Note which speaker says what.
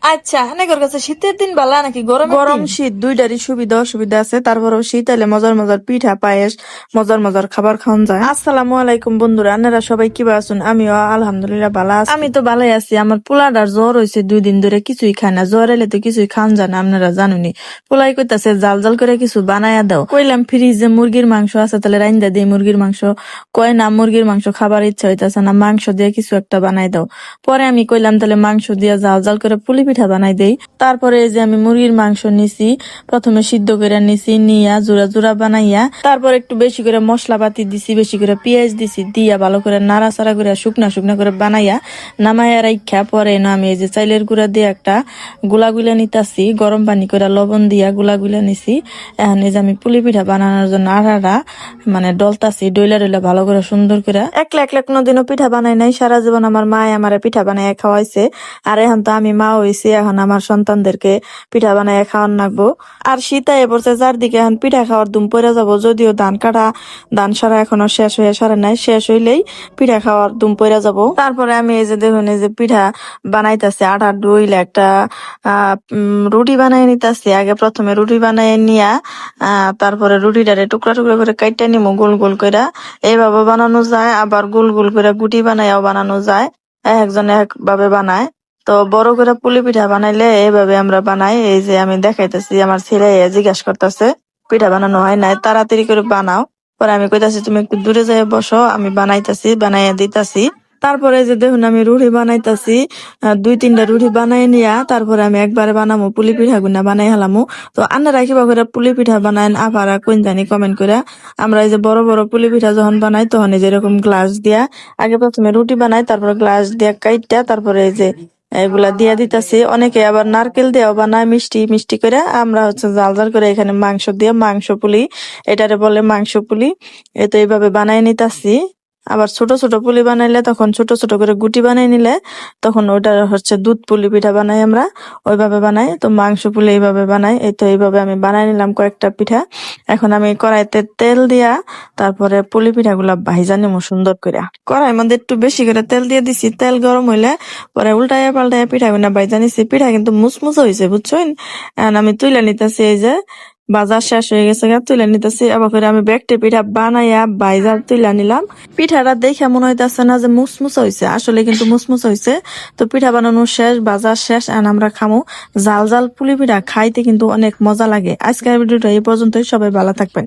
Speaker 1: আচ্ছা অনেকের কাছে শীতের দিন ভালো নাকি গরম
Speaker 2: গরম শীত দুইটারই সুবিধা অসুবিধা আছে, তারপরেও শীত এলে মজার মজার পিঠা পায়েস মজার মজার খাবার খাওয়া যায়। আসসালামু আলাইকুম বন্ধুরা, আপনারা সবাই কিবা আছেন? আমিও আলহামদুলিল্লাহ ভালো আছি। আমি তো ভালোই আছি। আমার পোলাটার জ্বর হয়েছে 2 দিন ধরে, কিছুই খায় না। জ্বর এলে তো কিছুই খান যায় না, আপনারা জানুনি। পোলাই কইতাছে জাল জাল করে কিছু বানায়া দাও। কইলাম ফ্রিজে মুরগির মাংস আছে, তাহলে রাইন্দা দিই মুরগির মাংস। কয় না, মুরগির মাংস খাবার ইচ্ছা হইতাছে না, মাংস দিয়ে কিছু একটা বানাই দাও। পরে আমি কইলাম তাহলে মাংস দিয়ে জাল জাল করে পুলি পিঠা বানাই দেই। তারপরে এই যে আমি মুরগির মাংস নিছি, প্রথমে সিদ্ধ করে নিছি, নিয়া জোড়া জোড়া বানাইয়া তারপর একটু বেশি করে মশলাপাতি দিছি, বেশি করে পেঁয়াজ দিছি, দিয়া ভালো করে নাড়াচাড়া করে শুকনা শুকনা করে বানাইয়া নামাইয়া রাইখা পরে না আমি এই যে চাইলের গুঁড়া দিয়ে একটা গুলা নিতাছি, গরম পানি করে লবণ দিয়া গুলা নিছি। এখন এই যে আমি পুলি পিঠা বানানোর জন্য আড়াটা মানে ডলতাছি, ডইলা ডইলা ভালো করে সুন্দর করে। একলা একলা কোনোদিনও পিঠা বানাই নাই, সারা জীবন আমার মা আমারে পিঠা বানাইয়া খাওয়াইছে। আর এখন তো আমি মা হইছি, এখন আমার সন্তানদেরকে পিঠা বানাইয়া খাওয়ান লাগবো। আর শীতায় পড়ছে চারদিকে, এখন পিঠা খাওয়ার দুম পড়ে যাবো। যদিও ধান কাটা ধান সারা এখনো শেষ হয়ে সারে নাই, শেষ হইলেই পিঠা খাওয়ার দুম পড়ে যাবো। তারপরে আমি এই যে দেখুন এই যে পিঠা বানাইতেছি, আটার ডইলে একটা রুটি বানাই নিতেছি। আগে প্রথমে রুটি বানাই নিয়া তারপরে রুটিটারে টুকরা টুকরা করে কাইটা নিমো গোল গোল করে। এইভাবে বানানো যায়, আবার গোল গোল করে গুটি বানাইয়াও বানানো যায়, একজন একভাবে বানায়। তো বড় করে পুলি পিঠা বানাইলে এইভাবে আমরা বানাই। এই যে আমি দেখাইতেছি, আমার ছেলে জিজ্ঞাসা করতেছে পিঠা বানানো হয় নাই, তাড়াতাড়ি করে বানাও। পরে আমি কইতাছি তুমি একটু দূরে যাই বসো, আমি বানাইতাছি, বানাইয়া দিতাছি। তারপরে যে দেখুন আমি রুটি বানাইতাছি, 2-3টা রুটি বানাই নিয়া তারপরে আমি একবারে বানামো পুলি পিঠা গুনা বানাই হালামু। তো আন্নারা কিবা করে পুলি পিঠা বানায় আপারা কোন জানি কমেন্ট করে। আমরা এই যে বড় বড় পুলি পিঠা যখন বানাই তখন এই যে এরকম গ্লাস দিয়া আগে প্রথমে রুটি বানাই, তারপরে গ্লাস দিয়া কাইটা তারপরে এই যে এগুলা দিয়া দিতাছি। অনেকে আবার নারকেল দিয়েও বানায় মিষ্টি মিষ্টি করে। আমরা হচ্ছে জাল জাল করে এখানে মাংস দিয়ে মাংস পুলি, এটারে বলে মাংস পুলি। এ তো এইভাবে বানাই নিতাছি। আবার ছোট ছোট পুলি বানাইলে তখন ছোট ছোট করে গুটি বানাই নিলে তখন ওইটা হচ্ছে দুধ পুলি পিঠা বানাই আমরা, ওইভাবে বানাই। তো মাংস পুলি এইভাবে বানাই। এই তো এইভাবে আমি বানাই নিলাম কয়েকটা পিঠা। এখন আমি কড়াইতে তেল দিয়া তারপরে পুলি পিঠা গুলা ভাইজা নিমু সুন্দর করে। কড়াইয়ের মধ্যে একটু বেশি করে তেল দিয়ে দিছি, তেল গরম হইলে পরে উল্টাইয়া পাল্টাইয়া পিঠা গুলা ভাইজা নিছি। পিঠা কিন্তু মুচমুচে হয়েছে বুঝছেন। এখন আমি তুইলা নিতেছি, এই যে বাজার শেষ হয়ে গেছে তুইলা নিতেছি। আবার করে আমি ব্যাগটে পিঠা বানাইয়া বাইজা তুইলা নিলাম। পিঠাটা দেখে মনে হইতেছে না যে মুসমুসা হয়েছে, আসলে কিন্তু মুসমুসা হয়েছে। তো পিঠা বানানো শেষ, বাজার শেষ, আর আমরা খামো জাল জাল পুলি পিঠা। খাইতে কিন্তু অনেক মজা লাগে। আজকের ভিডিওটা এই পর্যন্তই, সবাই ভালো থাকবেন।